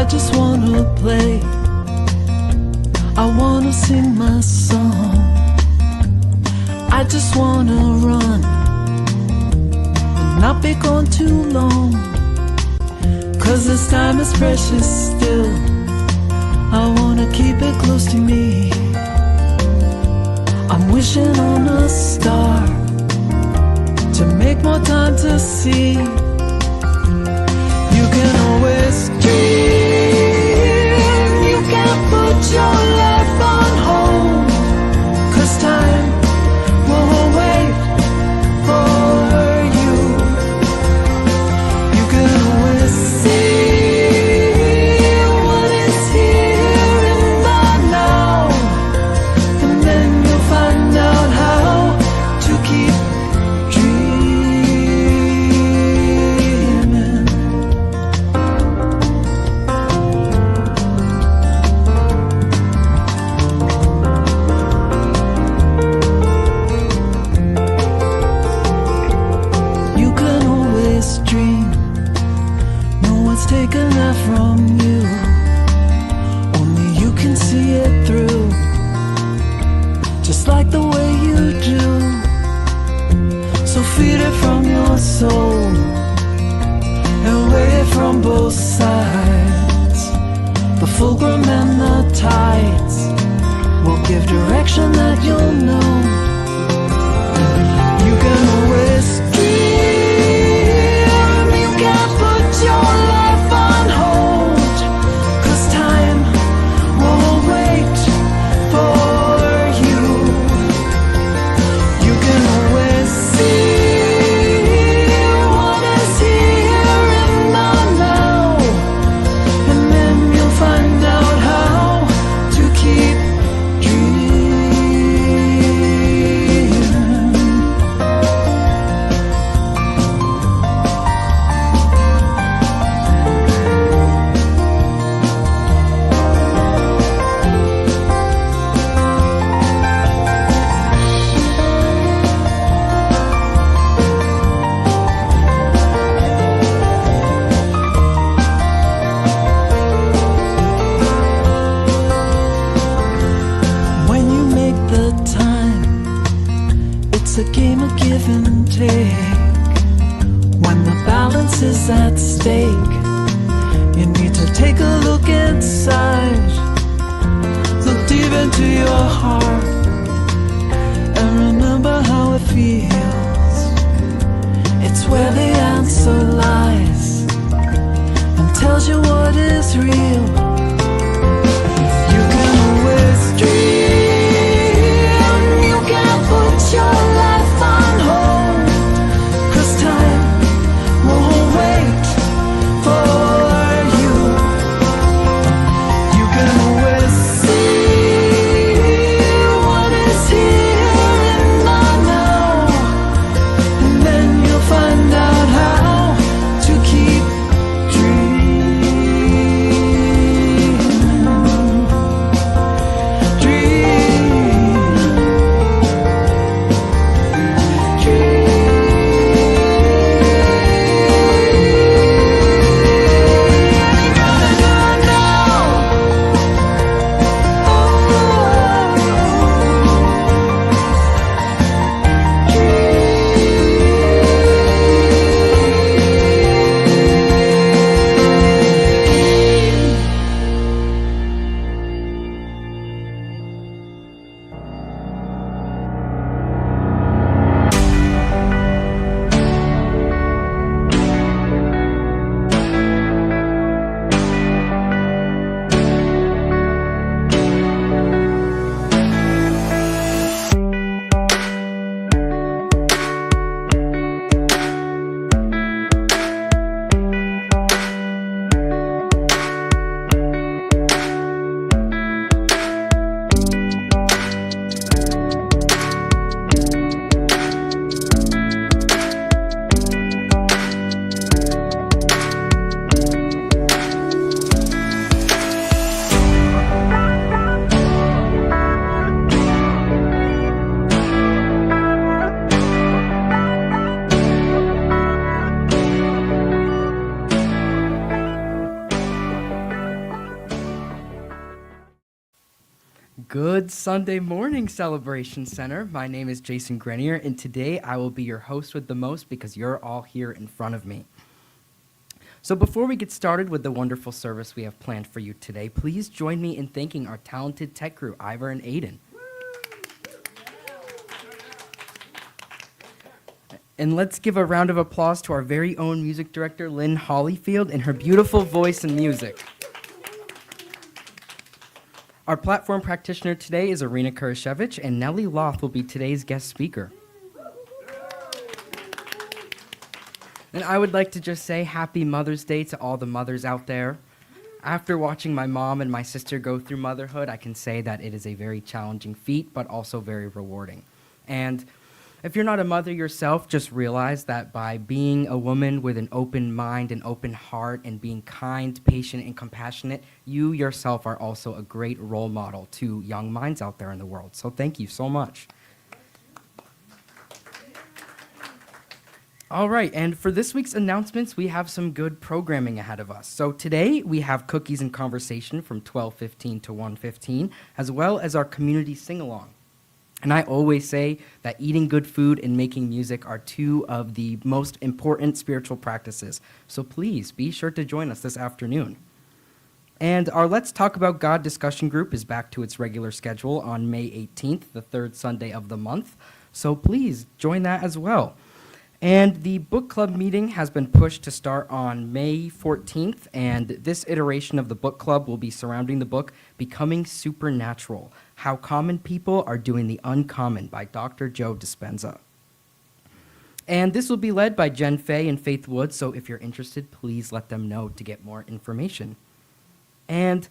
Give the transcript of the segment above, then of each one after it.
I just wanna play. I wanna sing my song. I just wanna run and not be gone too long. 'Cause this time is precious still. I wanna keep it close to me. I'm wishing on a star to make more time to see. You can always dream. You can put your life on hold. 'Cause time won't wait for you. You can always see what is here in the now. And then you'll find out how to keep dreaming. You can always dream. No one's taken that from you. Only you can see it through, just like the way you do. So feed it from your soul and weigh it from both sides. The fulcrum and the tides will give direction that you'll know. You can always dream. You can put your life on hold. 'Cause time won't wait for you. You can always see what is here in the now. And then you'll find out how to keep dreaming. When you make the time, it's a game of give and take. When the balance is at stake, you need to take a look inside. Look deep into your heart and remember how it feels. It's where the answer lies and tells you what is real. You can always dream. You can put your life on hold. 'Cause time won't wait for you. You can always see what is here in the now. And then you'll find out how to keep dreaming. Good Sunday morning, Celebration Center. My name is Jason Grenier, and today I will be your host with the most because you're all here in front of me. So before we get started with the wonderful service we have planned for you today, please join me in thanking our talented tech crew, Ivor and Aiden. And let's give a round of applause to our very own music director, Lynn Hollyfield, and her beautiful voice and music. Our platform practitioner today is Kurasiewicz, and Nellie Lauth will be today's guest speaker. And I would like to just say happy Mother's Day to all the mothers out there. After watching my mom and my sister go through motherhood, I can say that it is a very challenging feat, but also very rewarding. And if you're not a mother yourself, just realize that by being a woman with an open mind and open heart and being kind, patient, and compassionate, you yourself are also a great role model to young minds out there in the world. So thank you so much. All right, and for this week's announcements, we have some good programming ahead of us. So today, we have Cookies and Conversation from 12:15 to 1:15, as well as our community sing-along. And I always say that eating good food and making music are two of the most important spiritual practices. So please be sure to join us this afternoon. And our Let's Talk About God discussion group is back to its regular schedule on May 18th, the third Sunday of the month. So please join that as well. And the book club meeting has been pushed to start on May 14th, and this iteration of the book club will be surrounding the book Becoming Supernatural: How Common People Are Doing the Uncommon by Dr. Joe Dispenza. And this will be led by Jen Fay and Faith Woods, so if you're interested, please let them know to get more information. And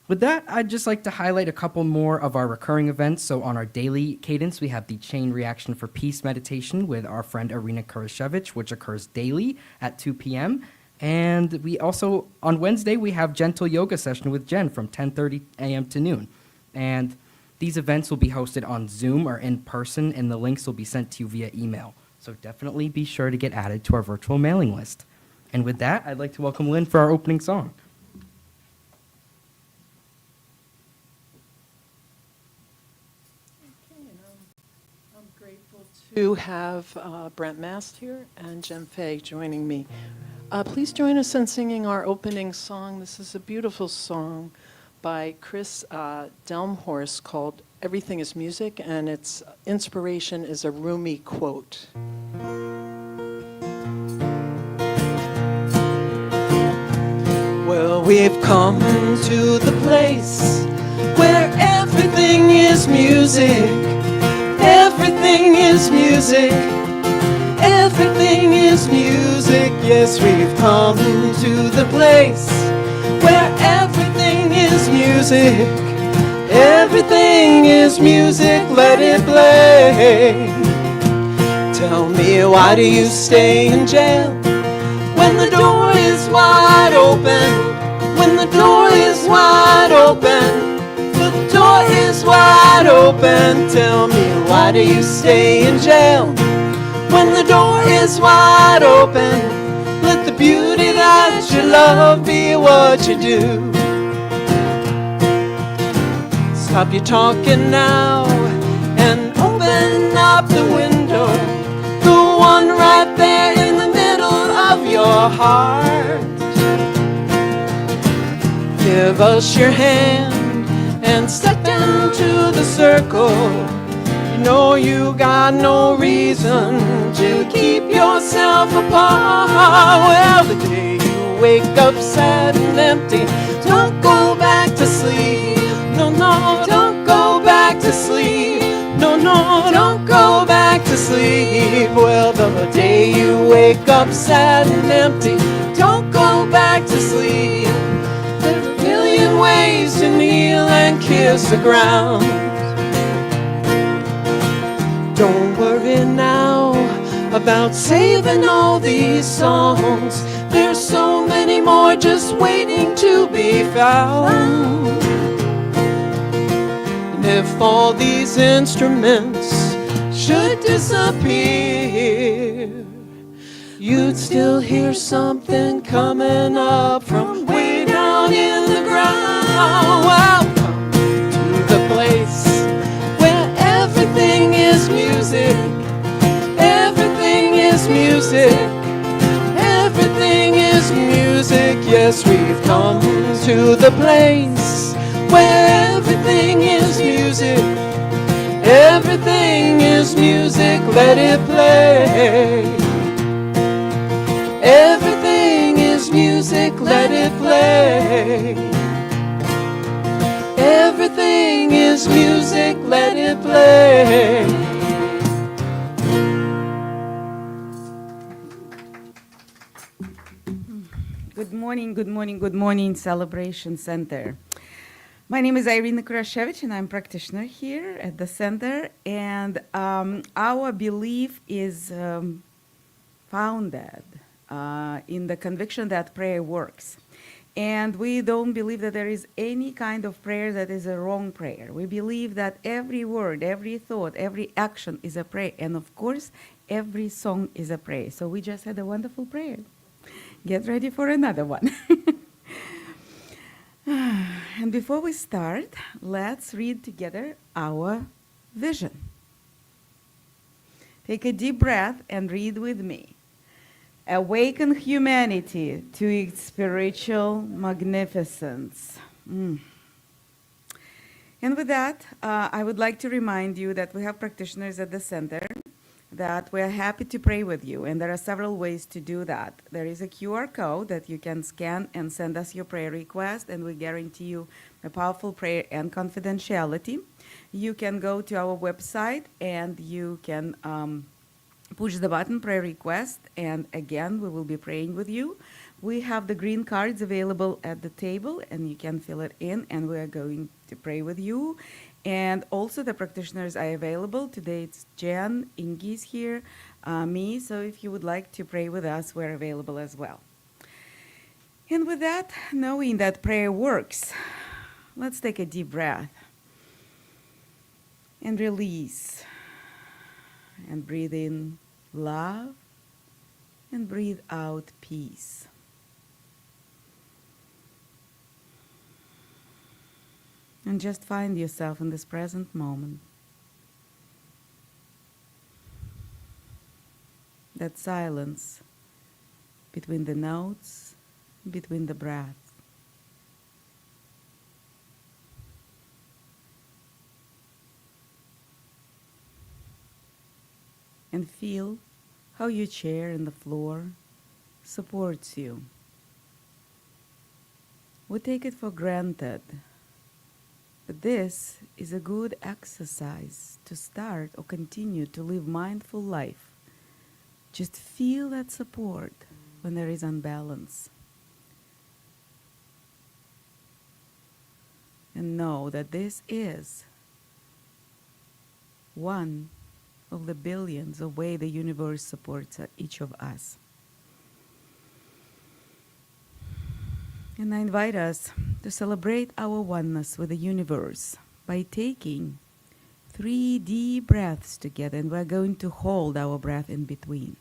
with that, I'd just like to highlight a couple more of our recurring events. So on our daily cadence, we have the Chain Reaction for Peace meditation with our friend Kurasiewicz, which occurs daily at 2 p.m. And we also, on Wednesday, we have Gentle Yoga Session with Jen from 10:30 a.m. to noon. And these events will be hosted on Zoom or in person, and the links will be sent to you via email. So definitely be sure to get added to our virtual mailing list. And with that, I'd like to welcome Lynn for our opening song. To have Brent Mast here and Jem Fay joining me. Please join us in singing our opening song. This is a beautiful song by Chris Delmhorst called Everything is Music, and its inspiration is a Rumi quote. Well, we've come to the place where everything is music. Everything is music. Everything is music. Yes, we've come to the place where everything is music. Everything is music. Let it play. Tell me, why do you stay in jail when the door is wide open? When the door is wide open. The door is wide open. Tell me, why do you stay in jail when the door is wide open? Let the beauty that you love be what you do. Stop your talking now and open up the window, the one right there in the middle of your heart. Give us your hand and step into the circle. You know you got no reason to keep yourself apart. Well, the day you wake up sad and empty, don't go back to sleep. No, no, don't go back to sleep. No, no, don't go back to sleep. Well, the day you wake up sad and empty, don't go back to sleep. There's a million ways to kneel and kiss the ground. Don't worry now about saving all these songs. There's so many more just waiting to be found. And if all these instruments should disappear, you'd still hear something coming up from way down in the ground. Welcome to the place yes, we've come to the place where everything is music. Everything is music, let it play. Everything is music, let it play. Everything is music, let it play. Good morning, good morning, good morning, Celebration Center. My name is Kurasiewicz, and I'm practitioner here at the center. And our belief is founded in the conviction that prayer works. And we don't believe that there is any kind of prayer that is a wrong prayer. We believe that every word, every thought, every action is a prayer. And of course, every song is a prayer. So we just had a wonderful prayer. Get ready for another one. And before we start, let's read together our vision. Take a deep breath and read with me. Awaken humanity to its spiritual magnificence. And with that, I would like to remind you that we have practitioners at the center, that we're happy to pray with you, and there are several ways to do that. There is a QR code that you can scan and send us your prayer request, and we guarantee you a powerful prayer and confidentiality. You can go to our website and you can push the button prayer request, and again we will be praying with you. We have the green cards available at the table, and you can fill it in, and we are going to pray with you. And also the practitioners are available. Today it's Jen, Ingi's here, me. So if you would like to pray with us, we're available as well. And with that, knowing that prayer works, let's take a deep breath and release. And breathe in love and breathe out peace. And just find yourself in this present moment. That silence between the notes, between the breaths. And feel how your chair and the floor supports you. We take it for granted. But this is a good exercise to start or continue to live mindful life. Just feel that support when there is unbalance. And know that this is one of the billions of ways the universe supports each of us. And I invite us to celebrate our oneness with the universe by taking 3 deep breaths together, and we're going to hold our breath in between.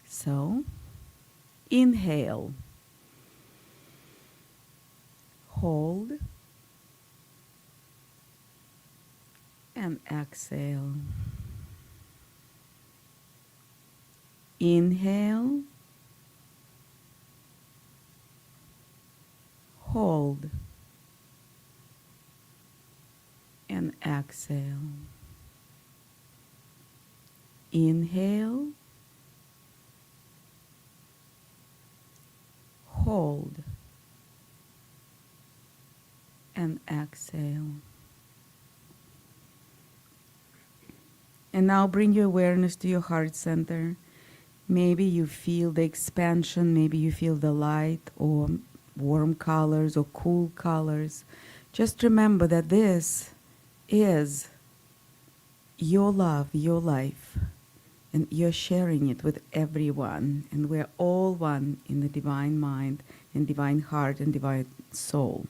So, inhale, hold, and exhale. Inhale, hold, and exhale. Inhale, hold, and exhale. And now bring your awareness to your heart center. Maybe you feel the expansion, maybe you feel the light or warm colors or cool colors. Just remember that this is your love, your life, and you're sharing it with everyone. And we're all one in the divine mind and divine heart and divine soul.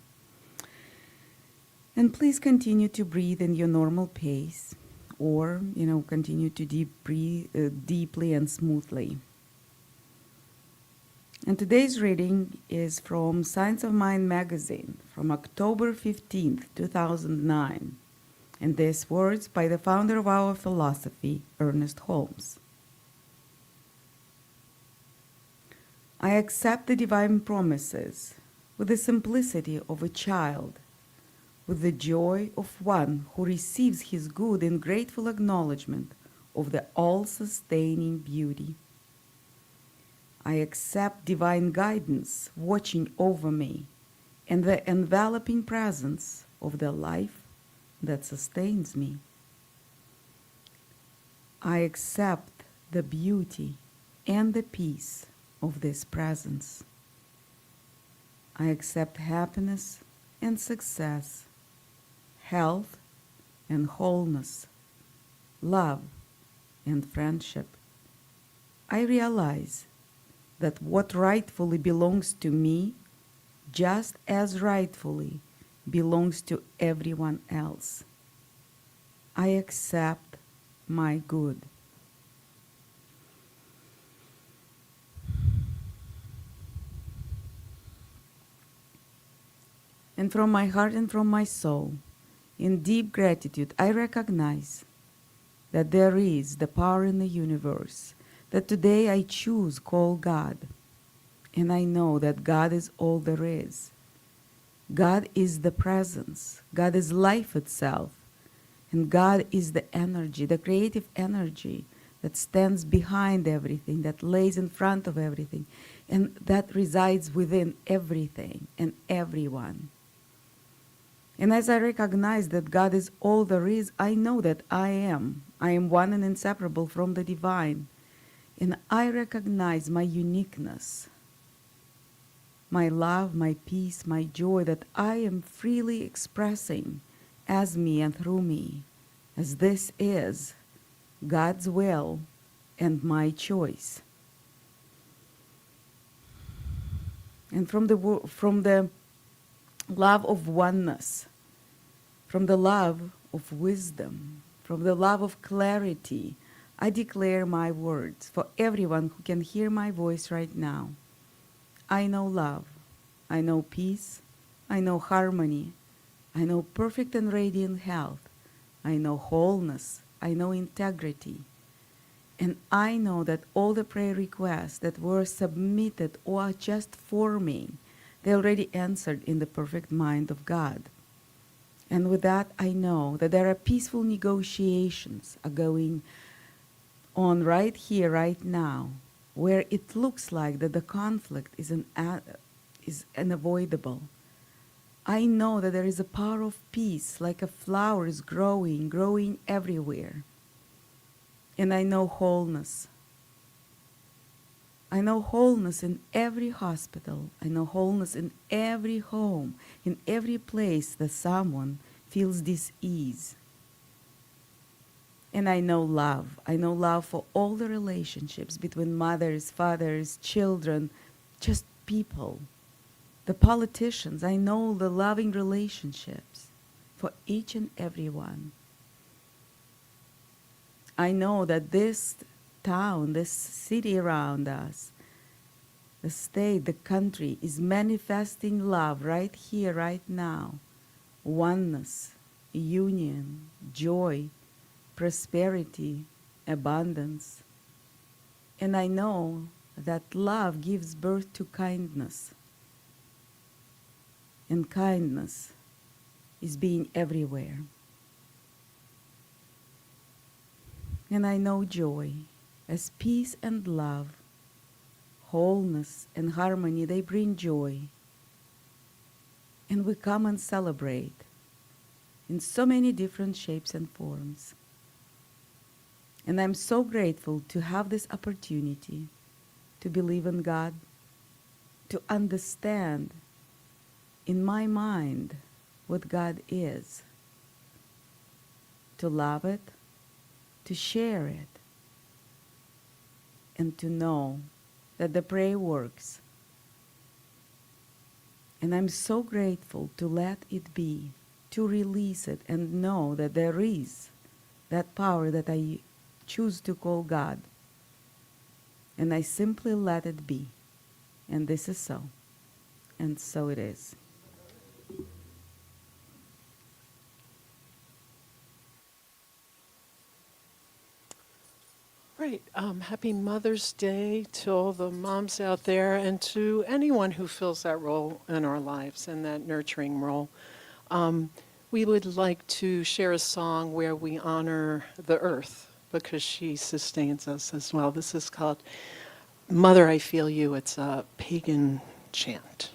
And please continue to breathe in your normal pace, or continue to breathe deeply and smoothly. And today's reading is from Science of Mind magazine from October 15th, 2009. And these words by the founder of our philosophy, Ernest Holmes. I accept the divine promises with the simplicity of a child, with the joy of one who receives his good in grateful acknowledgement of the all-sustaining beauty. I accept divine guidance watching over me and the enveloping presence of the life that sustains me. I accept the beauty and the peace of this presence. I accept happiness and success, health and wholeness, love and friendship. I realize that what rightfully belongs to me just as rightfully belongs to everyone else. I accept my good. And from my heart and from my soul, in deep gratitude, I recognize that there is the power in the universe that today I choose call God. And I know that God is all there is. God is the presence. God is life itself. And God is the energy, the creative energy that stands behind everything, that lays in front of everything, and that resides within everything and everyone. And as I recognize that God is all there is, I know that I am one and inseparable from the divine. And I recognize my uniqueness, my love, my peace, my joy that I am freely expressing as me and through me, as this is God's will and my choice. And from the love of oneness, from the love of wisdom, from the love of clarity, I declare my words for everyone who can hear my voice right now. I know love, I know peace, I know harmony, I know perfect and radiant health, I know wholeness, I know integrity, and I know that all the prayer requests that were submitted or are just forming, they already answered in the perfect mind of God. And with that, I know that there are peaceful negotiations are going on right here, right now, where it looks like that the conflict is unavoidable. I know that there is a power of peace, like a flower is growing everywhere. And I know wholeness. I know wholeness in every hospital. I know wholeness in every home, in every place that someone feels dis-ease. And I know love. I know love for all the relationships between mothers, fathers, children, just people. The politicians, I know the loving relationships for each and every one. I know that this town, this city around us, the state, the country is manifesting love right here, right now. Oneness, union, joy, prosperity, abundance. And I know that love gives birth to kindness. And kindness is being everywhere. And I know joy as peace and love, wholeness and harmony, they bring joy. And we come and celebrate in so many different shapes and forms. And I'm so grateful to have this opportunity to believe in God, to understand in my mind what God is, to love it, to share it, and to know that the prayer works. And I'm so grateful to let it be, to release it and know that there is that power that I choose to call God. And I simply let it be. And this is so. And so it is. Great. Happy Mother's Day to all the moms out there and to anyone who fills that role in our lives and that nurturing role. We would like to share a song where we honor the earth because she sustains us as well. This is called Mother, I Feel You. It's a pagan chant.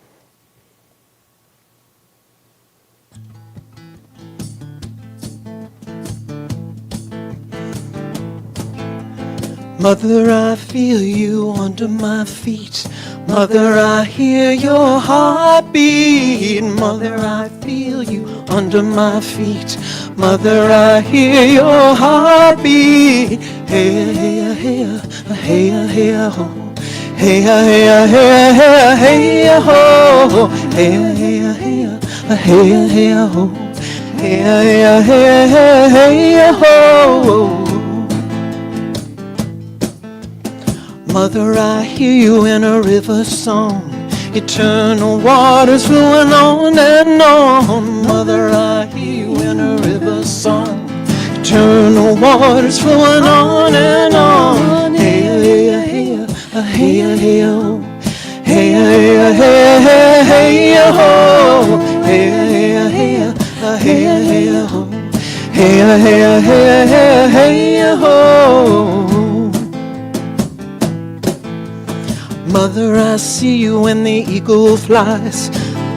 Mother, I feel you under my feet. Mother, I hear your heartbeat. Mother, I feel you under my feet. Mother, I hear your heartbeat. Hey, hey, hey, hey, hey, ho. Hey, hey, hey, hey, hey, ho. Hey, hey, hey, hey, hey, ho. Hey, hey, hey, hey, ho. Mother, I hear you in a river song, eternal waters flowing on and on. Mother, I hear you in a river song, eternal waters flowing on and on. Hey, hey, hey, hey, hey, oh. Hey, hey, hey, hey, hey, oh. Hey, hey, hey, hey, hey, oh. Hey, hey, hey, hey, hey, oh. Mother, I see you when the eagle flies,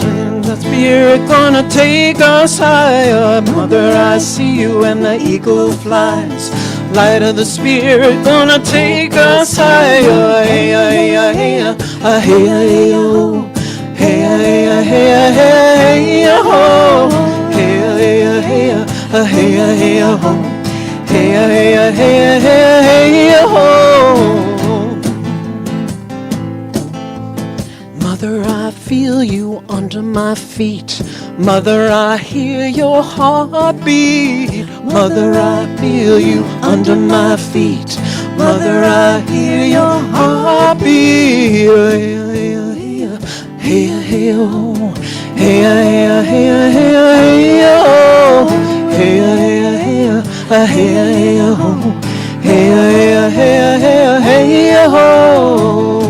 and the spirit gonna take us higher. Mother, I see you when the eagle flies, light of the spirit gonna take us higher. Hey, hey, hey, hey, hey, oh. Hey, hey, hey, hey, oh. Hey, hey, hey, hey, hey, oh. Hey, hey, hey, hey, oh. Mother, I feel you under my feet. Mother, I hear your heartbeat. Mother, I feel you under my feet. Mother, I hear your heartbeat. Hey, hey, hey, hey, oh. Hey, hey, hey, hey, oh. Hey, hey, hey, hey, oh. Hey, hey, hey, hey, oh.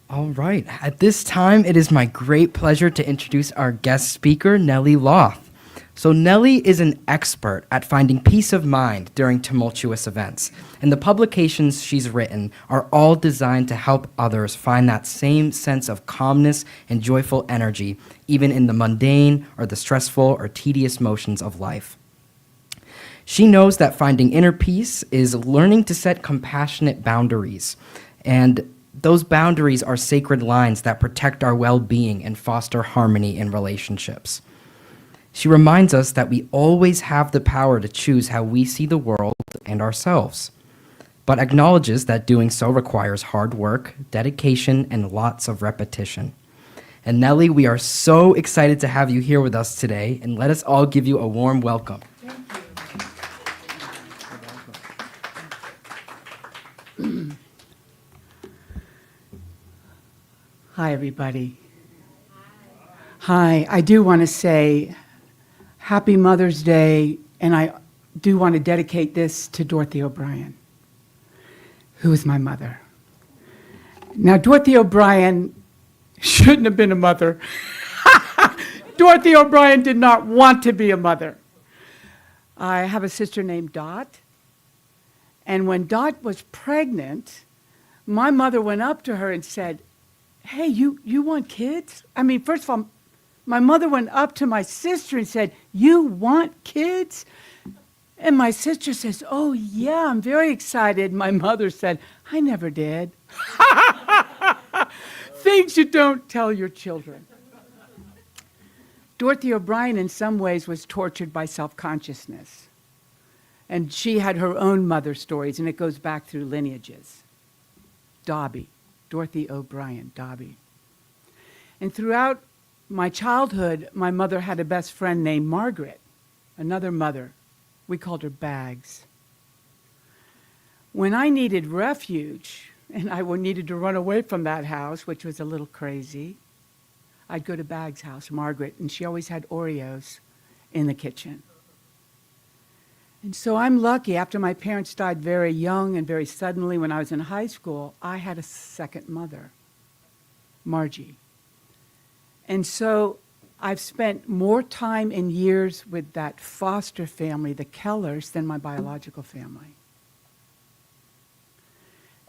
All right. At this time, it is my great pleasure to introduce our guest speaker, Nellie Lauth. So Nellie is an expert at finding peace of mind during tumultuous events, and the publications she's written are all designed to help others find that same sense of calmness and joyful energy, even in the mundane or the stressful or tedious motions of life. She knows that finding inner peace is learning to set compassionate boundaries, and those boundaries are sacred lines that protect our well-being and foster harmony in relationships. She reminds us that we always have the power to choose how we see the world and ourselves, but acknowledges that doing so requires hard work, dedication, and lots of repetition. And Nellie, we are so excited to have you here with us today, and let us all give you a warm welcome. Hi, everybody. Hi. I do want to say Happy Mother's Day, and I do want to dedicate this to Dorothy O'Brien, who is my mother. Now, Dorothy O'Brien shouldn't have been a mother. Dorothy O'Brien did not want to be a mother. I have a sister named Dot, and when Dot was pregnant, my mother went up to her and said, "Hey, you want kids?" I mean, first of all, my mother went up to my sister and said, "You want kids?" And my sister says, "Oh, yeah, I'm very excited." My mother said, "I never did." Things you don't tell your children. Dorothy O'Brien, in some ways, was tortured by self-consciousness. And she had her own mother stories, and it goes back through lineages. Dobby. Dorothy O'Brien, Dobby. And throughout my childhood, my mother had a best friend named Margaret, another mother We called her Bags. When I needed refuge, and I needed to run away from that house, which was a little crazy, I'd go to Bags' house, Margaret, and she always had Oreos in the kitchen. And so I'm lucky, after my parents died very young and very suddenly when I was in high school, I had a second mother, Margie. And so I've spent more time and years with that foster family, the Kellers, than my biological family.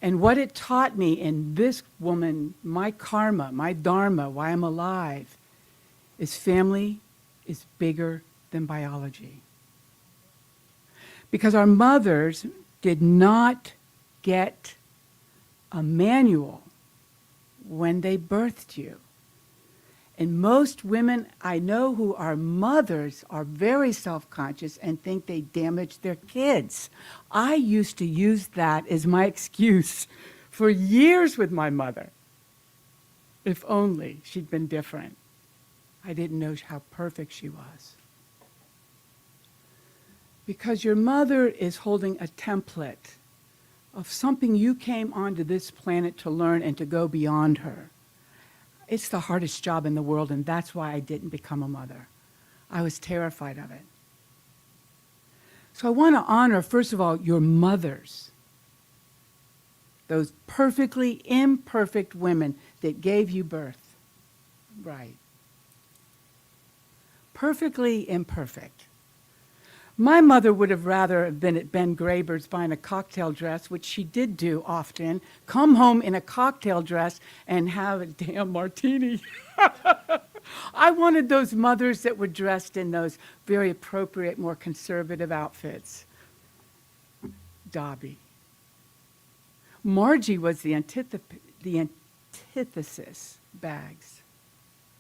And what it taught me in this woman, my karma, my dharma, why I'm alive, is family is bigger than biology. Because our mothers did not get a manual when they birthed you. And most women I know who are mothers are very self-conscious and think they damaged their kids. I used to use that as my excuse for years with my mother. If only she'd been different. I didn't know how perfect she was. Because your mother is holding a template of something you came onto this planet to learn and to go beyond her. It's the hardest job in the world, and that's why I didn't become a mother. I was terrified of it. So I want to honor, first of all, your mothers. Those perfectly imperfect women that gave you birth. Right. Perfectly imperfect. My mother would have rather been at Ben Graber's buying a cocktail dress, which she did do often, come home in a cocktail dress and have a damn martini. I wanted those mothers that were dressed in those very appropriate, more conservative outfits. Dobby. Margie was the antithesis, Bags.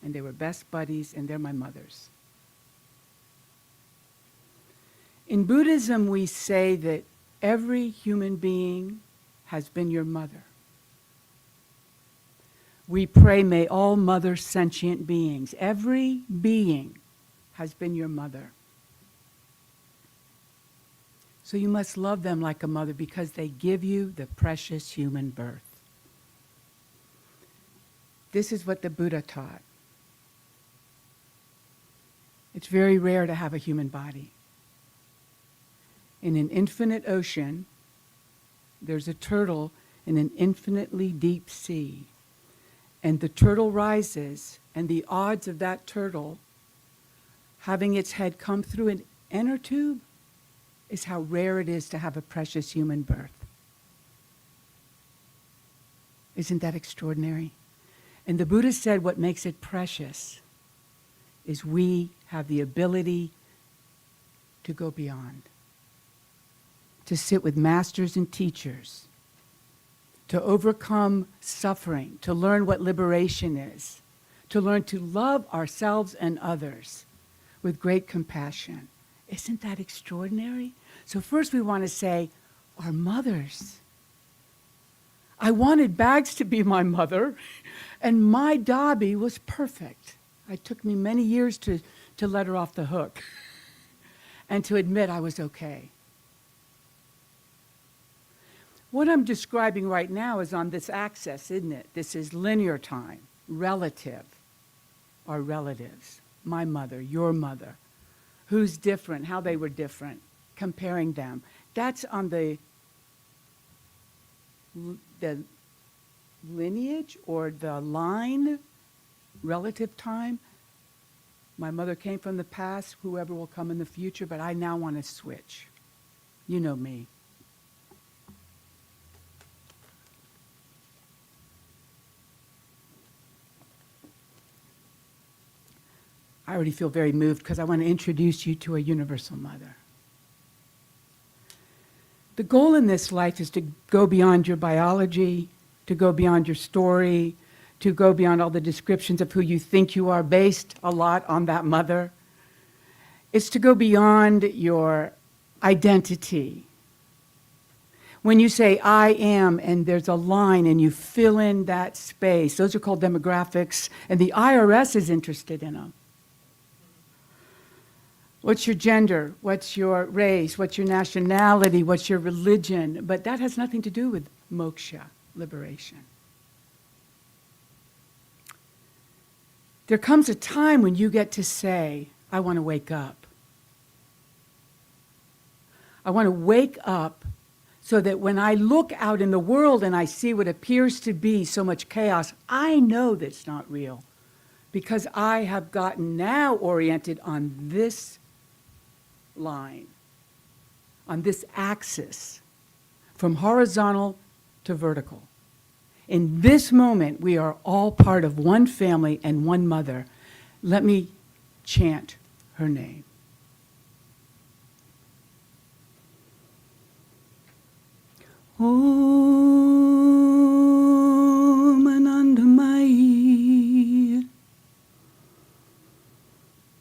And they were best buddies, and they're my mothers. In Buddhism, we say that every human being has been your mother. We pray, may all mother sentient beings, every being has been your mother. So you must love them like a mother because they give you the precious human birth. This is what the Buddha taught. It's very rare to have a human body. In an infinite ocean, there's a turtle in an infinitely deep sea. And the turtle rises, and the odds of that turtle having its head come through an inner tube is how rare it is to have a precious human birth. Isn't that extraordinary? And the Buddha said what makes it precious is we have the ability to go beyond. To sit with masters and teachers, to overcome suffering, to learn what liberation is, to learn to love ourselves and others with great compassion. Isn't that extraordinary? So first we want to say, our mothers. I wanted Bags to be my mother, and my Dobby was perfect. It took me many years to let her off the hook and to admit I was okay. What I'm describing right now is on this axis, isn't it? This is linear time, relative, our relatives, my mother, your mother, who's different, how they were different, comparing them. That's on the lineage or the line, relative time. My mother came from the past, whoever will come in the future, but I now want to switch. You know me. I already feel very moved because I want to introduce you to a universal mother. The goal in this life is to go beyond your biology, to go beyond your story, to go beyond all the descriptions of who you think you are based a lot on that mother. It's to go beyond your identity. When you say, I am, and there's a line and you fill in that space, those are called demographics, and the IRS is interested in them. What's your gender? What's your race? What's your nationality? What's your religion? But that has nothing to do with moksha, liberation. There comes a time when you get to say, I want to wake up. I want to wake up so that when I look out in the world and I see what appears to be so much chaos, I know that's not real because I have gotten now oriented on this line, on this axis, from horizontal to vertical. In this moment, we are all part of one family and one mother. Let me chant her name. Om Anandamayi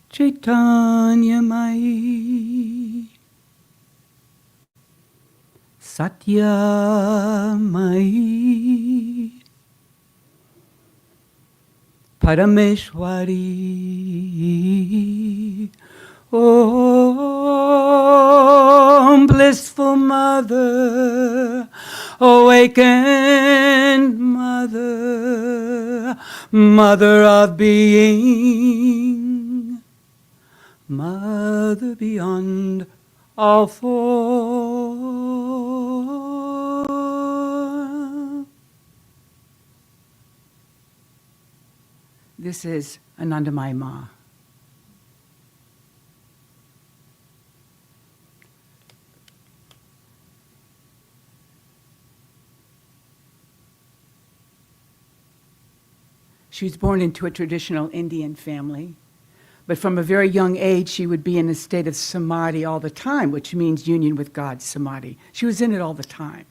Chaitanyamayi Satyamayi Parameshwari. Om blissful mother, awakened mother, mother of being, mother beyond all form. This is Anandamayi Ma. She was born into a traditional Indian family, but from a very young age, she would be in a state of samadhi all the time, which means union with God, samadhi. She was in it all the time.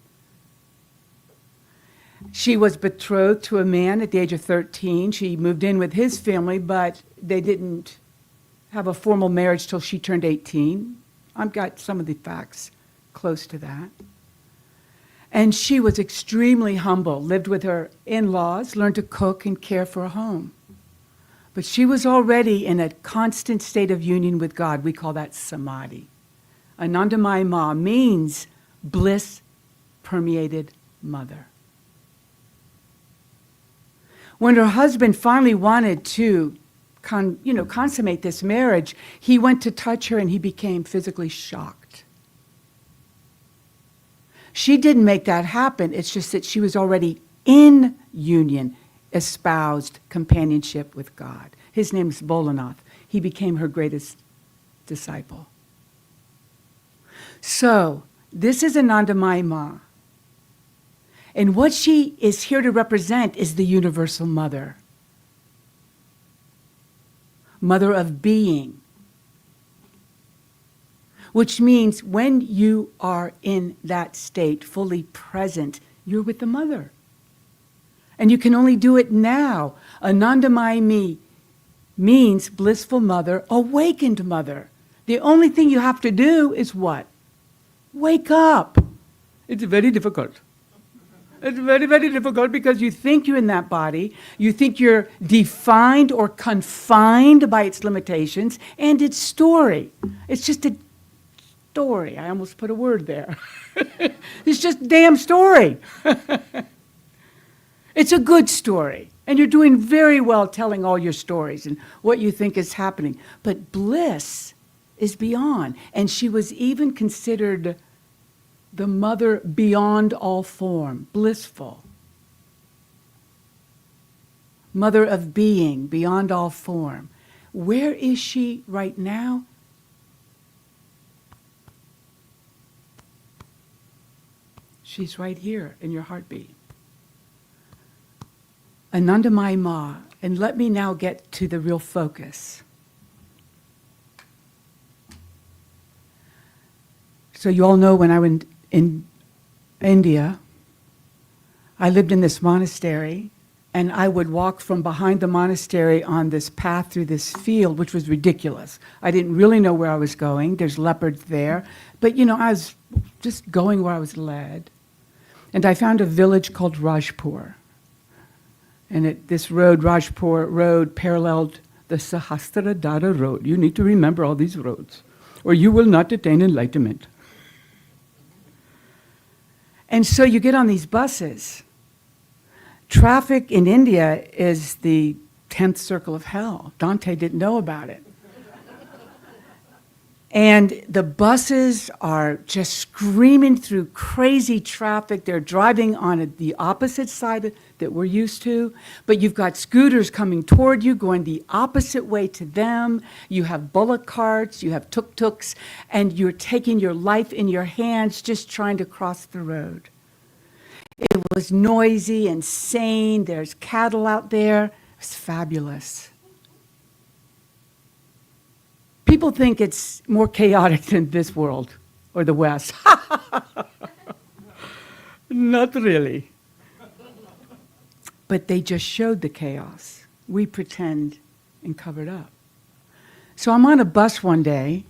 She was betrothed to a man at the age of 13. She moved in with his family, but they didn't have a formal marriage till she turned 18. I've got some of the facts close to that. And she was extremely humble, lived with her in-laws, learned to cook and care for a home. But she was already in a constant state of union with God. We call that samadhi. Anandamayi Ma means bliss-permeated mother. When her husband finally wanted to consummate this marriage, he went to touch her and he became physically shocked. She didn't make that happen. It's just that she was already in union, espoused companionship with God. His name is Bolanath. He became her greatest disciple. So, this is Anandamayi Ma. And what she is here to represent is the universal mother. Mother of being. Which means when you are in that state, fully present, you're with the mother. And you can only do it now. Anandamayi Me means blissful mother, awakened mother. The only thing you have to do is what? Wake up. It's very difficult. It's very, very difficult because you think you're in that body, you think you're defined or confined by its limitations and its story. It's just a story. I almost put a word there. It's just a damn story. It's a good story. And you're doing very well telling all your stories and what you think is happening. But bliss is beyond. And she was even considered the mother beyond all form, blissful. Mother of being, beyond all form. Where is she right now? She's right here in your heartbeat. Anandamayi Ma, and let me now get to the real focus. So you all know when I went in India, I lived in this monastery, and I would walk from behind the monastery on this path through this field, which was ridiculous. I didn't really know where I was going. There's leopards there. But, I was just going where I was led. And I found a village called Rajpur. And this road, Rajpur Road, paralleled the Sahasradhara road. You need to remember all these roads, or you will not attain enlightenment. And so you get on these buses. Traffic in India is the 10th circle of hell. Dante didn't know about it. And the buses are just screaming through crazy traffic. They're driving on the opposite side that we're used to. But you've got scooters coming toward you, going the opposite way to them. You have bullock carts, you have tuk-tuks, and you're taking your life in your hands just trying to cross the road. It was noisy, insane. There's cattle out there. It was fabulous. People think it's more chaotic than this world or the West. Not really. But they just showed the chaos. We pretend and cover it up. So I'm on a bus one day.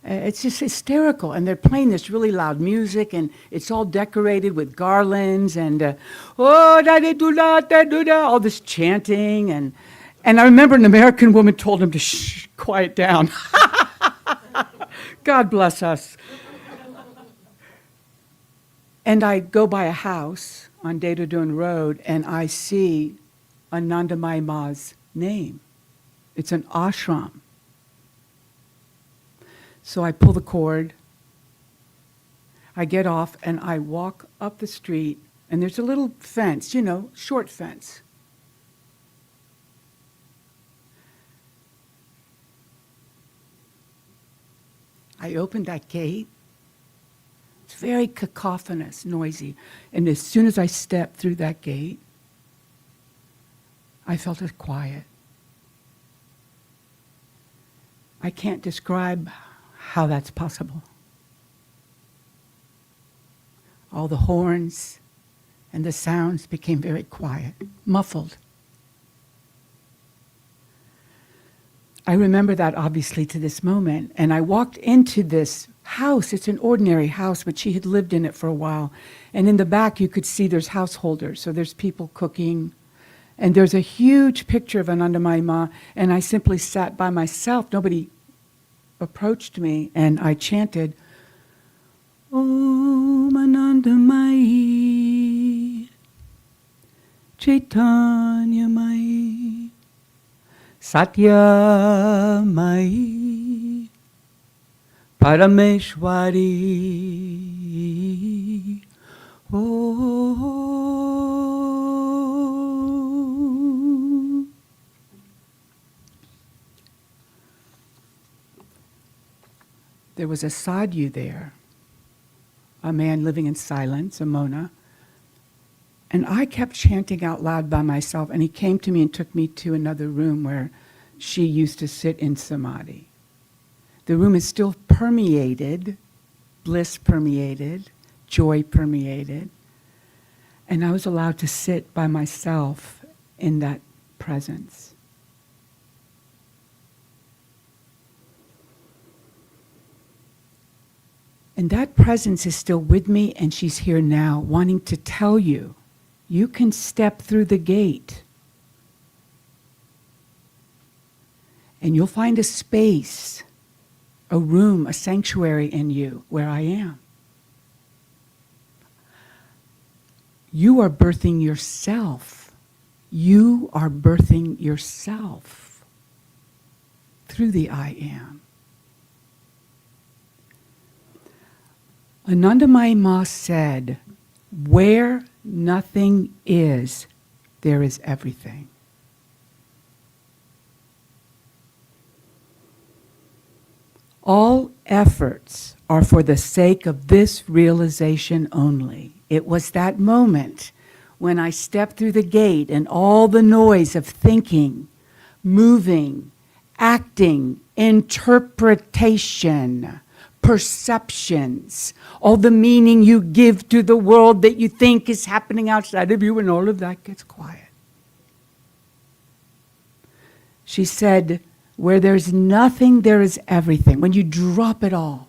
It's just hysterical. And they're playing this really loud music, and it's all decorated with garlands and, oh, da-da-do-da, all this chanting. And I remember an American woman told him to shh, quiet down. God bless us. And I go by a house on Dedodun Road, and I see Anandamayi Ma's name. It's an ashram. So I pull the cord, I get off, and I walk up the street, and there's a little fence, short fence. I opened that gate. It's very cacophonous, noisy. And as soon as I stepped through that gate, I felt it quiet. I can't describe how that's possible. All the horns and the sounds became very quiet, muffled. I remember that obviously to this moment. And I walked into this house. It's an ordinary house, but she had lived in it for a while. And in the back, you could see there's householders. So there's people cooking. And there's a huge picture of Anandamayi Ma. And I simply sat by myself. Nobody approached me. And I chanted, Om Anandamayi, Chaitanyamayi, Satyamayi, Parameshwari, Om. There was a sadhu there, a man living in silence, a Mona. And I kept chanting out loud by myself, and he came to me and took me to another room where she used to sit in samadhi. The room is still permeated, bliss permeated, joy permeated, and I was allowed to sit by myself in that presence. And that presence is still with me, and she's here now, wanting to tell you, you can step through the gate. And you'll find a space, a room, a sanctuary in you where I am. You are birthing yourself. You are birthing yourself through the I am. Anandamayi Ma said, where nothing is, there is everything. All efforts are for the sake of this realization only. It was that moment when I stepped through the gate and all the noise of thinking, moving, acting, interpretation, perceptions, all the meaning you give to the world that you think is happening outside of you, and all of that gets quiet. She said, where there's nothing, there is everything. When you drop it all.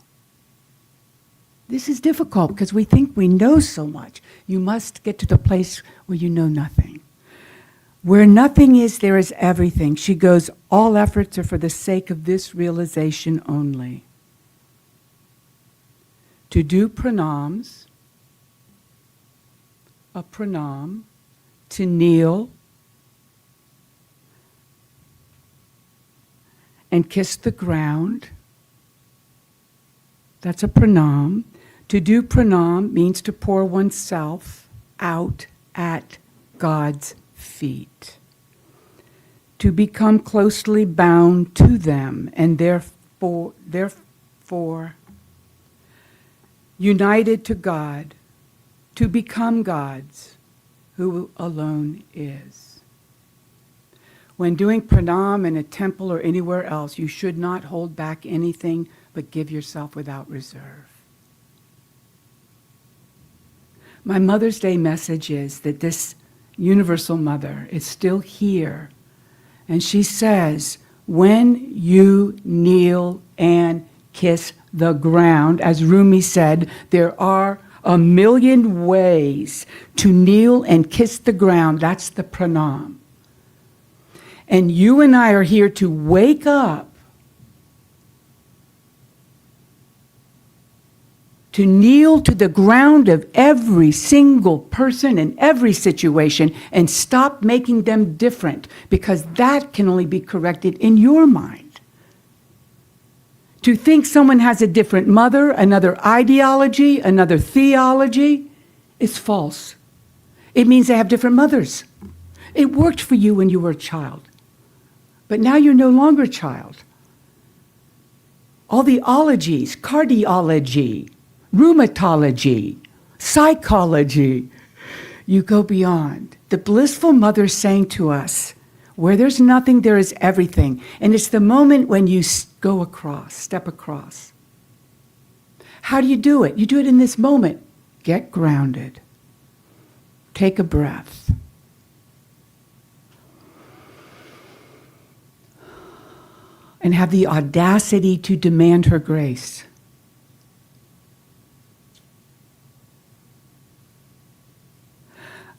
This is difficult because we think we know so much. You must get to the place where you know nothing. Where nothing is, there is everything. She goes, all efforts are for the sake of this realization only. To do pranams, a pranam, to kneel and kiss the ground. That's a pranam. To do pranam means to pour oneself out at God's feet. To become closely bound to them and therefore united to God, to become God's, who alone is. When doing pranam in a temple or anywhere else, you should not hold back anything but give yourself without reserve. My Mother's Day message is that this Universal Mother is still here. And she says, when you kneel and kiss the ground, as Rumi said, there are a million ways to kneel and kiss the ground. That's the pranam. And you and I are here to wake up, to kneel to the ground of every single person in every situation and stop making them different, because that can only be corrected in your mind. To think someone has a different mother, another ideology, another theology, is false. It means they have different mothers. It worked for you when you were a child, but now you're no longer a child. All the ologies, cardiology, rheumatology, psychology, you go beyond. The blissful mother saying to us, where there's nothing, there is everything. And it's the moment when you go across, step across. How do you do it? You do it in this moment. Get grounded. Take a breath. And have the audacity to demand her grace.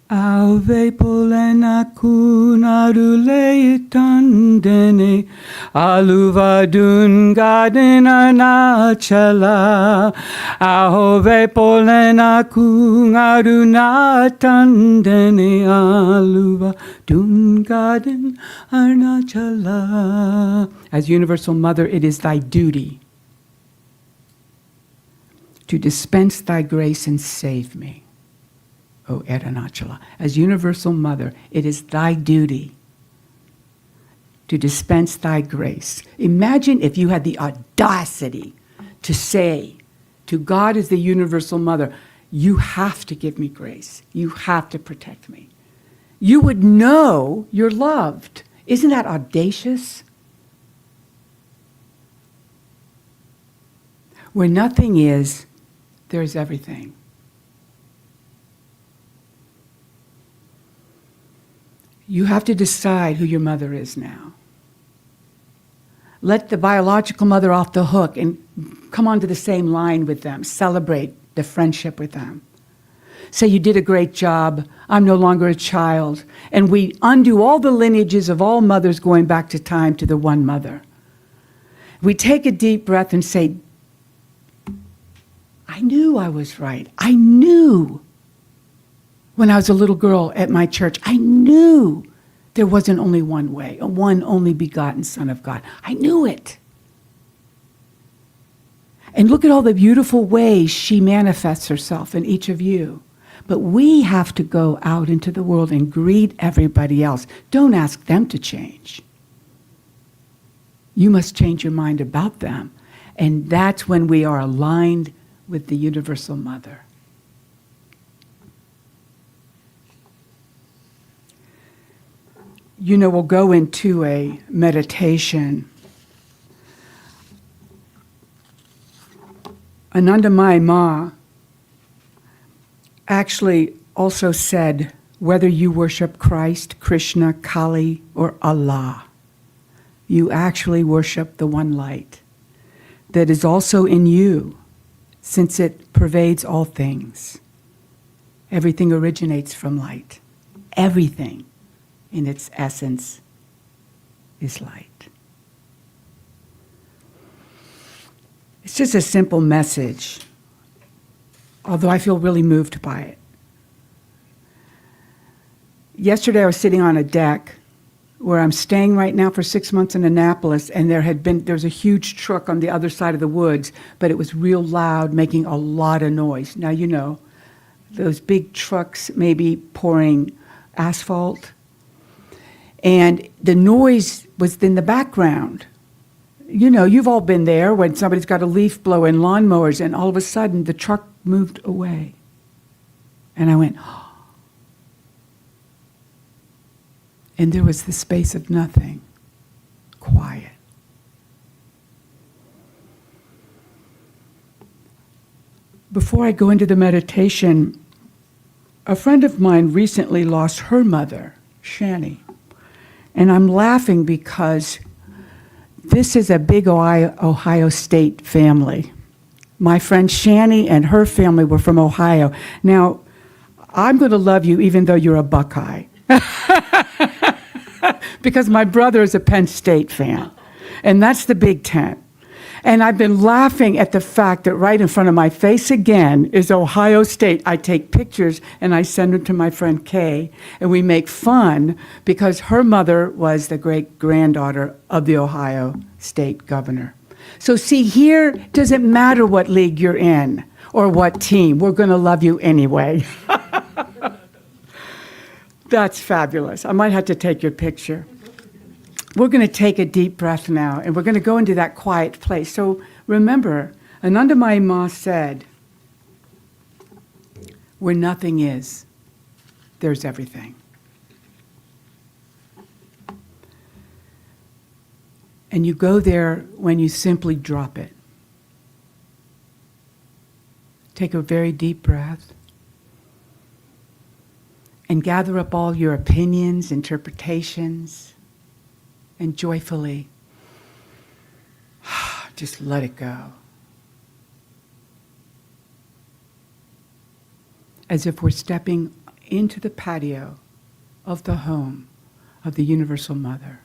Ave polena kunarule tandene aluvadun gadena nachala Ave polena kunaruna tandene aluvadun gaden arnachala. As Universal Mother, it is thy duty to dispense thy grace and save me. O Aranachala, as Universal Mother, it is thy duty to dispense thy grace. Imagine if you had the audacity to say to God as the Universal Mother, you have to give me grace. You have to protect me. You would know you're loved. Isn't that audacious? Where nothing is, there's everything. You have to decide who your mother is now. Let the biological mother off the hook and come onto the same line with them. Celebrate the friendship with them. Say, you did a great job. I'm no longer a child. And we undo all the lineages of all mothers going back to time to the one mother. We take a deep breath and say, I knew I was right. I knew. When I was a little girl at my church, I knew there wasn't only one way, a one only begotten Son of God. I knew it. And look at all the beautiful ways she manifests herself in each of you. But we have to go out into the world and greet everybody else. Don't ask them to change. You must change your mind about them. And that's when we are aligned with the Universal Mother. You know, we'll go into a meditation. Anandamayi Ma actually also said, whether you worship Christ, Krishna, Kali, or Allah, you actually worship the one light that is also in you, since it pervades all things. Everything originates from light. Everything. in its essence is light. It's just a simple message, although I feel really moved by it. Yesterday I was sitting on a deck where I'm staying right now for 6 months in Annapolis, and there was a huge truck on the other side of the woods, but it was real loud, making a lot of noise. Now, you know, those big trucks maybe pouring asphalt, and the noise was in the background. You know, you've all been there when somebody's got a leaf blower and lawnmowers, and all of a sudden the truck moved away. And I went, oh. And there was the space of nothing, quiet. Before I go into the meditation, a friend of mine recently lost her mother, Shani. And I'm laughing because this is a big Ohio State family. My friend Shani and her family were from Ohio. Now, I'm going to love you even though you're a Buckeye. Because my brother is a Penn State fan. And that's the Big Ten. And I've been laughing at the fact that right in front of my face again is Ohio State. I take pictures and I send them to my friend Kay, and we make fun because her mother was the great-granddaughter of the Ohio State governor. So see, here doesn't matter what league you're in or what team. We're going to love you anyway. That's fabulous. I might have to take your picture. We're going to take a deep breath now, and we're going to go into that quiet place. So remember, Anandamayi Ma said, where nothing is, there's everything. And you go there when you simply drop it. Take a very deep breath and gather up all your opinions, interpretations, and joyfully just let it go. As if we're stepping into the patio of the home of the Universal Mother.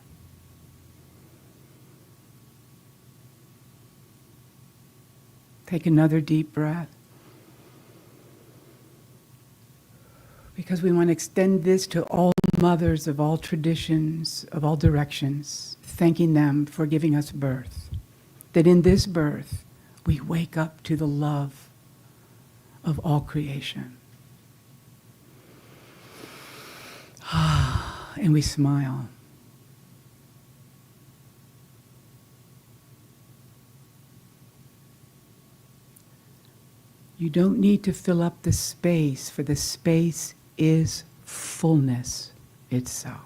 Take another deep breath. Because we want to extend this to all mothers of all traditions, of all directions, thanking them for giving us birth. That in this birth, we wake up to the love of all creation. And we smile. You don't need to fill up the space, for the space is fullness itself.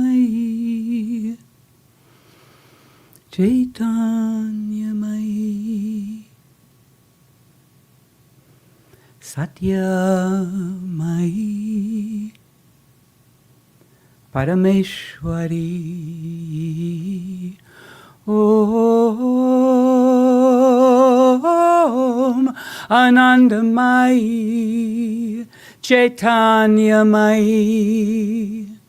Anandamayi Chaitanyamayi Satyamayi Parameshwari Om Anandamayi Chaitanyamayi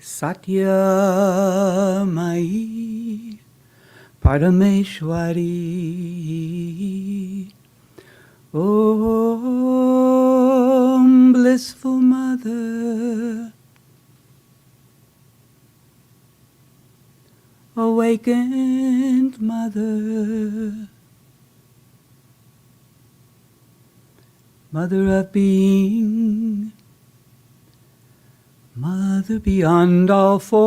Satyamayi Parameshwari Om Blissful Mother, Awakened Mother, Mother of Being, Mother beyond all form.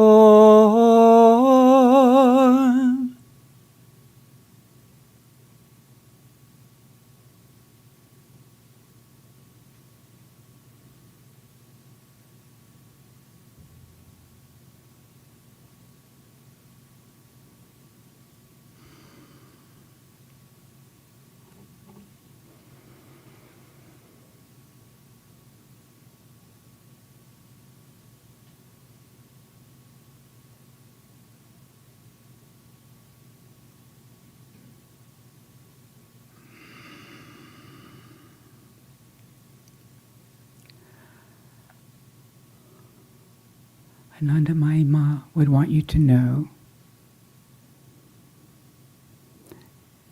Ananda Mahima would want you to know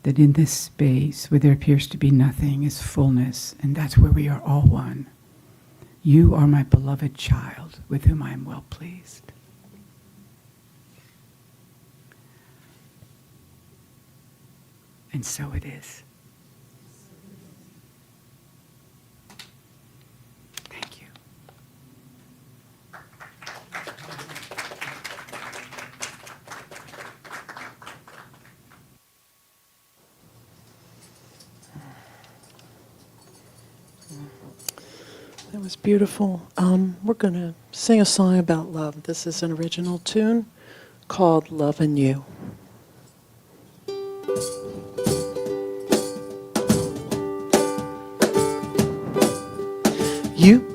that in this space where there appears to be nothing is fullness, and that's where we are all one. You are my beloved child with whom I am well pleased. And so it is. Thank you. That was beautiful. We're going to sing a song about love. This is an original tune called Lovin' You. You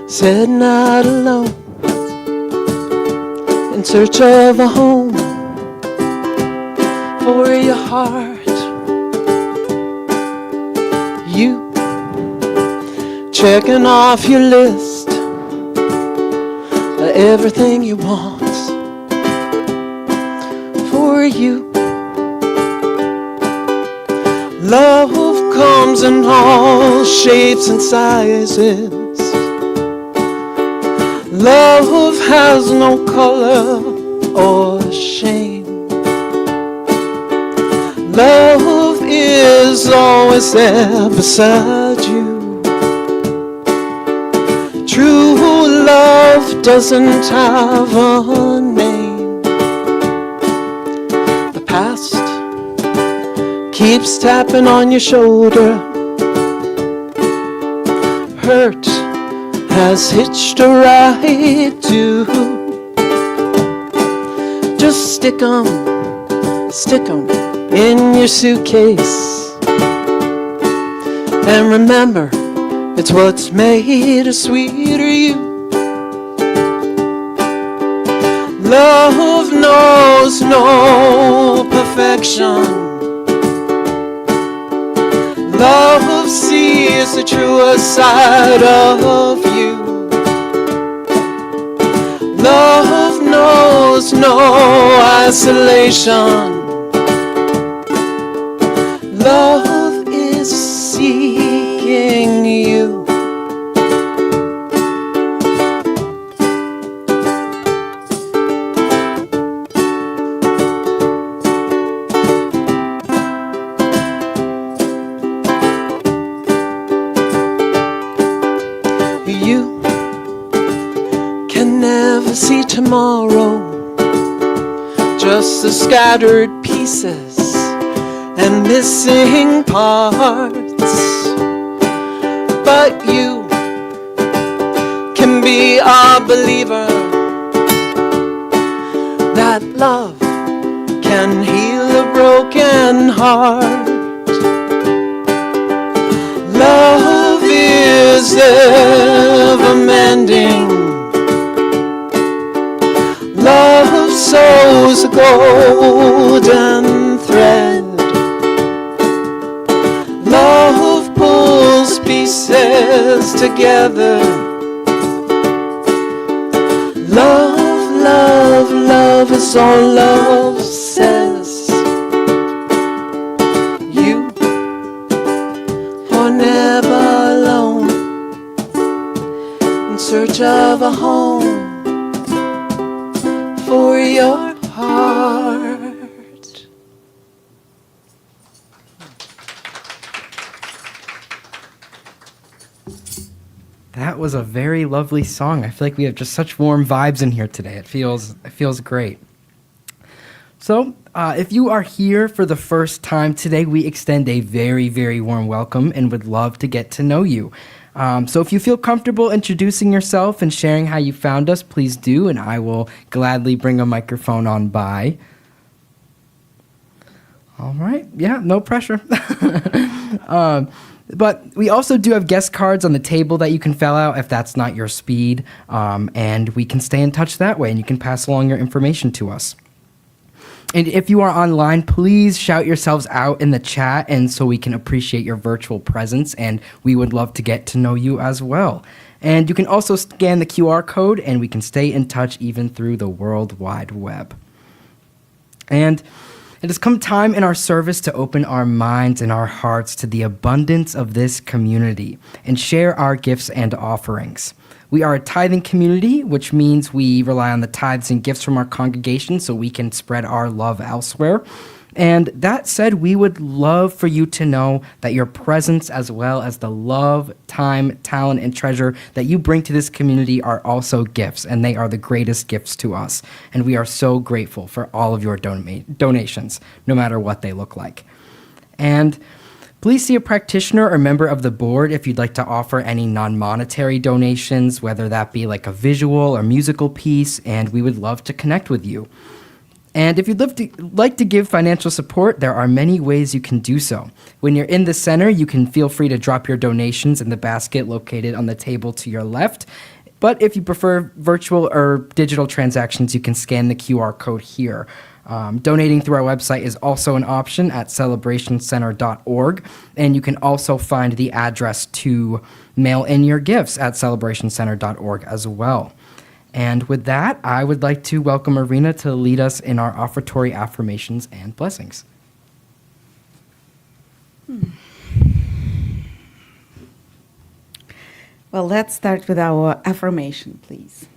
said not alone, in search of a home for your heart. You checking off your list of everything you want for you. Love comes in all shapes and sizes. Love has no color or shame. Love is always there beside you. True love doesn't have a name. The past keeps tapping on your shoulder. Hurt has hitched a ride too. Just stick 'em in your suitcase. And remember, it's what's made a sweeter you. Love knows no perfection. Love sees the truest side of you. Love knows no isolation. Love is seeking you. You can never see tomorrow, just the scattered pieces and missing parts. But you can be a believer that love can heal a broken heart. Love is ever mending. Love sews a golden thread. Love pulls pieces together. Love, love, love is all love says. You are never alone, in search of a home for your heart. That was a very lovely song. I feel like we have just such warm vibes in here today. It feels great. So, if you are here for the first time today, we extend a very, very warm welcome and would love to get to know you. So if you feel comfortable introducing yourself and sharing how you found us, please do, and I will gladly bring a microphone on by. All right. Yeah, no pressure. But we also do have guest cards on the table that you can fill out if that's not your speed, and we can stay in touch that way, and you can pass along your information to us. And if you are online, please shout yourselves out in the chat, and so we can appreciate your virtual presence, and we would love to get to know you as well. And you can also scan the QR code, and we can stay in touch even through the World Wide Web. And it has come time in our service to open our minds and our hearts to the abundance of this community and share our gifts and offerings. We are a tithing community, which means we rely on the tithes and gifts from our congregation so we can spread our love elsewhere. And that said, we would love for you to know that your presence, as well as the love, time, talent, and treasure that you bring to this community, are also gifts, and they are the greatest gifts to us. And we are so grateful for all of your donations, no matter what they look like. And please see a practitioner or member of the board if you'd like to offer any non-monetary donations, whether that be like a visual or musical piece, and we would love to connect with you. And if you'd like to give financial support, there are many ways you can do so. When you're in the center, you can feel free to drop your donations in the basket located on the table to your left. But if you prefer virtual or digital transactions, you can scan the QR code here. Donating through our website is also an option at celebrationcenter.org, and you can also find the address to mail in your gifts at celebrationcenter.org as well. And with that, I would like to welcome Arena to lead us in our offertory affirmations and blessings. Well, let's start with our affirmation, please.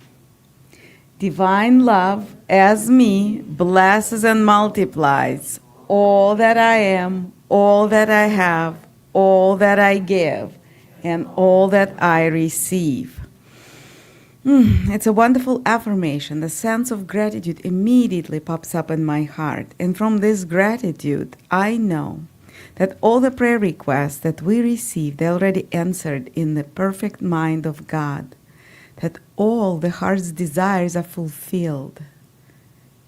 Divine love as me blesses and multiplies all that I am, all that I have, all that I give, and all that I receive. It's a wonderful affirmation. The sense of gratitude immediately pops up in my heart. And from this gratitude, I know that all the prayer requests that we received, they already answered in the perfect mind of God. That all the heart's desires are fulfilled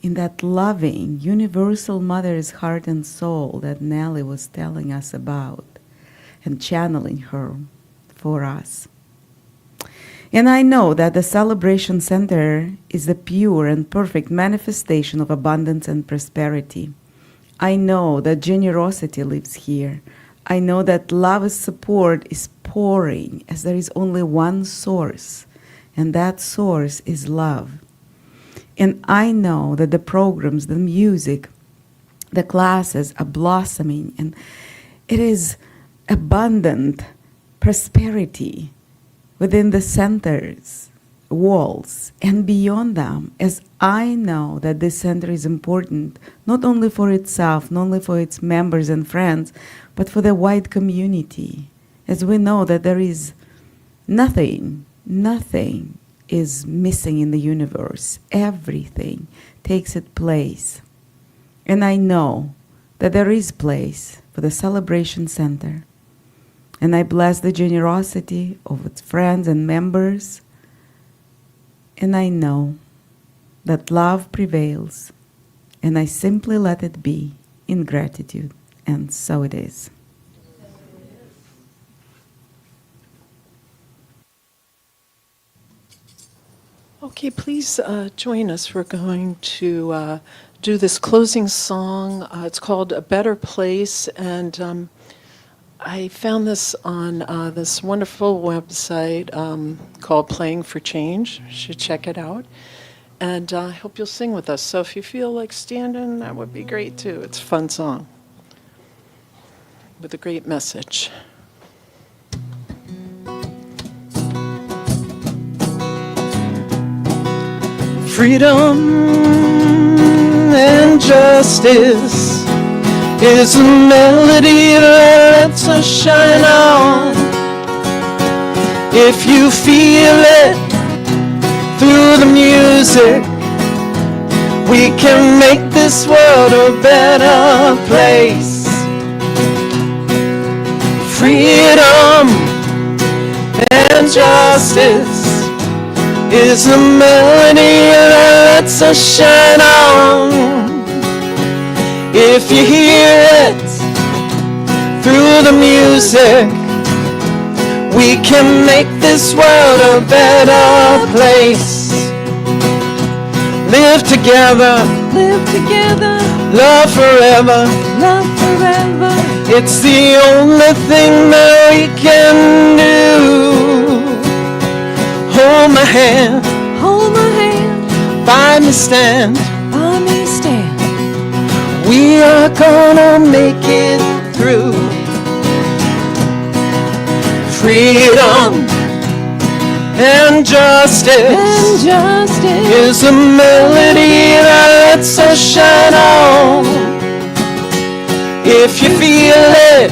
in that loving, universal mother's heart and soul that Nellie was telling us about and channeling her for us. And I know that the Celebration Center is the pure and perfect manifestation of abundance and prosperity. I know that generosity lives here. I know that love's support is pouring as there is only one source, and that source is love. And I know that the programs, the music, the classes are blossoming, and it is abundant prosperity within the center's walls and beyond them, as I know that this center is important not only for itself, not only for its members and friends, but for the wide community, as we know that there is nothing is missing in the universe. Everything takes its place. And I know that there is place for the Celebration Center. And I bless the generosity of its friends and members. And I know that love prevails. And I simply let it be in gratitude. And so it is. Okay, please join us. We're going to do this closing song. It's called A Better Place, and I found this on this wonderful website called Playing for Change. You should check it out. And I hope you'll sing with us. So if you feel like standing, that would be great too. It's a fun song with a great message. Freedom and justice is a melody that lets us shine on. If you feel it through the music, we can make this world a better place. Freedom and justice is a melody that lets us shine on. If you hear it through the music, we can make this world a better place. Live together live together, love forever. love forever. It's the only thing that we can do. Hold my hand, Hold my hand, by me stand. by me stand. We are gonna make it through. Freedom and justice And justice is a melody that lets us shine on. If you feel it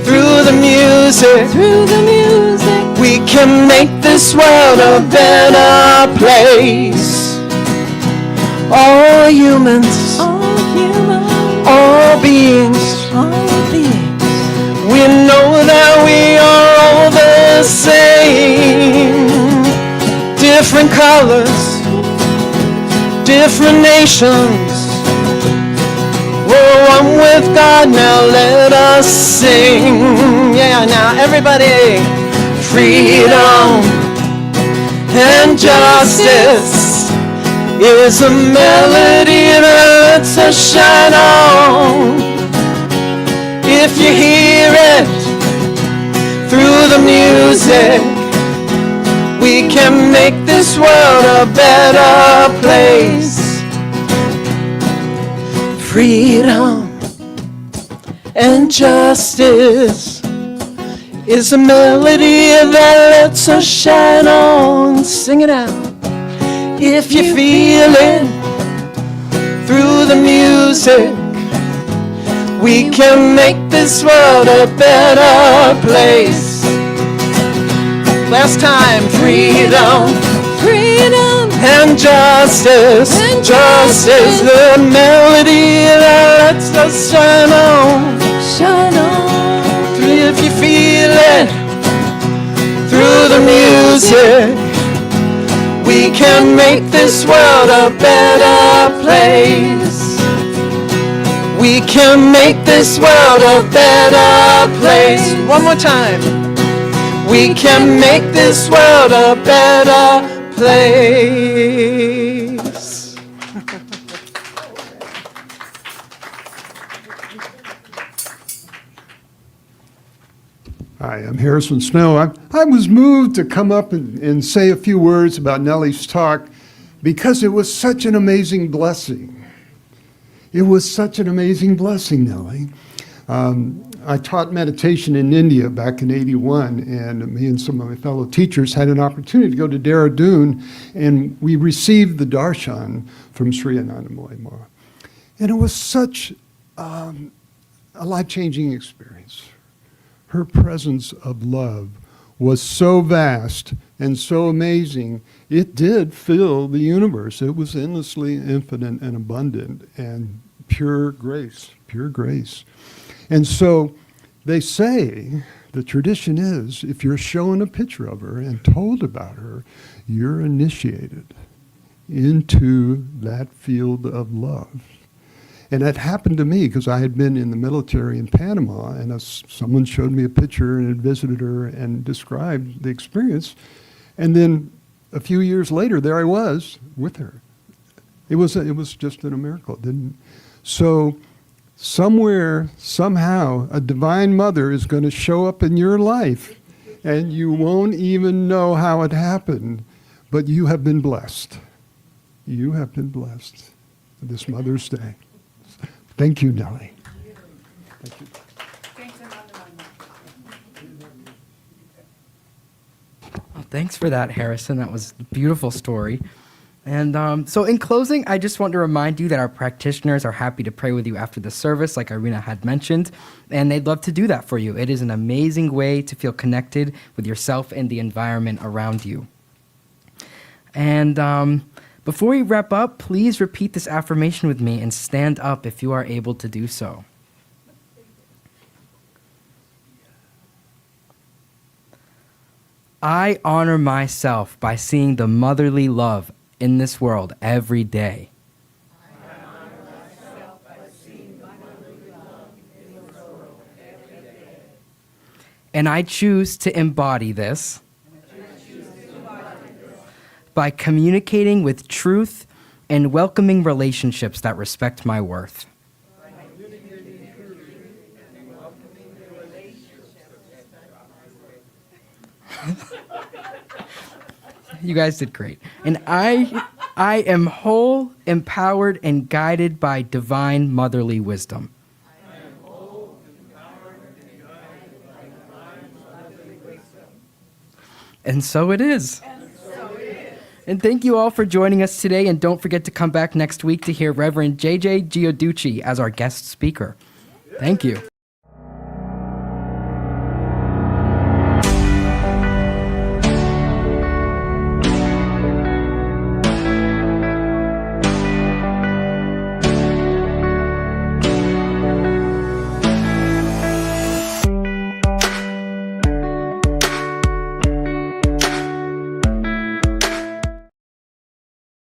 through the music, through the music. we can make this world a better place. All humans, All humans, all beings, all beings. we know that we are all the same. Different colors, different nations. We're one with God, now let us sing. Yeah, now everybody. Freedom and justice is a melody that lets us shine on. If you hear it through the music, we can make this world a better place. Freedom and justice is a melody that lets us shine on. Sing it out. If you feel it through the music, we can make this world a better place. Last time. Freedom Freedom and justice. And Justice, the melody that lets us shine on. shine on. If you feel it through the music, we can make this world a better place. We can make this world a better place. One more time. We can make this world a better place. Hi, I'm Harrison Snow. I was moved to come up and say a few words about Nellie's talk because it was such an amazing blessing. It was such an amazing blessing, Nellie. I taught meditation in India back in '81, and me and some of my fellow teachers had an opportunity to go to Dehradun, and we received the darshan from Sri Anandamoy Ma. And it was such a life-changing experience. Her presence of love was so vast and so amazing, it did fill the universe. It was endlessly infinite and abundant and pure grace, pure grace. And so they say, the tradition is, if you're shown a picture of her and told about her, you're initiated into that field of love. And that happened to me because I had been in the military in Panama, and someone showed me a picture and had visited her and described the experience. And then a few years later, there I was with her. It was just a miracle. So somewhere, somehow, a divine mother is going to show up in your life, and you won't even know how it happened, but you have been blessed. You have been blessed this Mother's Day. Thank you, Nellie. Thank you. Well, thanks for that, Harrison. That was a beautiful story. And so in closing, I just want to remind you that our practitioners are happy to pray with you after the service, like Irina had mentioned, and they'd love to do that for you. It is an amazing way to feel connected with yourself and the environment around you. And before we wrap up, please repeat this affirmation with me and stand up if you are able to do so. I honor myself by seeing the motherly love in this world every day. And I choose to embody this by communicating with truth and welcoming relationships that respect my worth. You guys did great. And I am whole, empowered, and guided by divine motherly wisdom. And so it is. And thank you all for joining us today, and don't forget to come back next week to hear Reverend J.J. Gioducci as our guest speaker. Thank you.